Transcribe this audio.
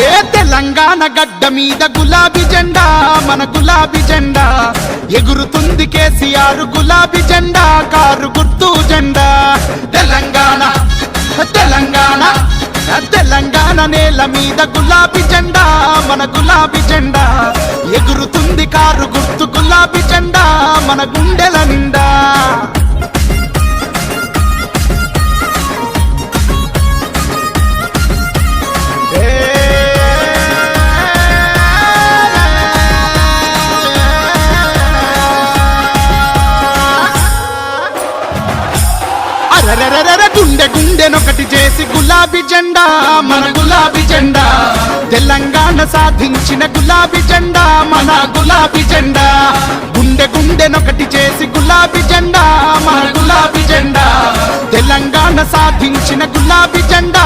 ఏ తెలంగాణ గడ్డ మీద గులాబీ జెండా, మన గులాబీ జెండా ఎగురుతుంది కేసీఆర్ గులాబీ జెండా, కారు గుర్తు జెండా. తెలంగాణ తెలంగాణ తెలంగాణ నేల మీద గులాబీ జెండా, మన గులాబీ జెండా ఎగురుతుంది కారు గుర్తు గులాబీ జెండా, మన గుండెల నిండా. గుండె గుండెనొకటి చేసి గులాబీ జెండా, మన గులాబీ జెండా తెలంగాణ సాధించిన గులాబీ జెండా, మన గులాబీ జెండా. గుండె గుండెనొకటి చేసి గులాబీ జెండా, మన గులాబీ జెండా తెలంగాణ సాధించిన గులాబీ జెండా.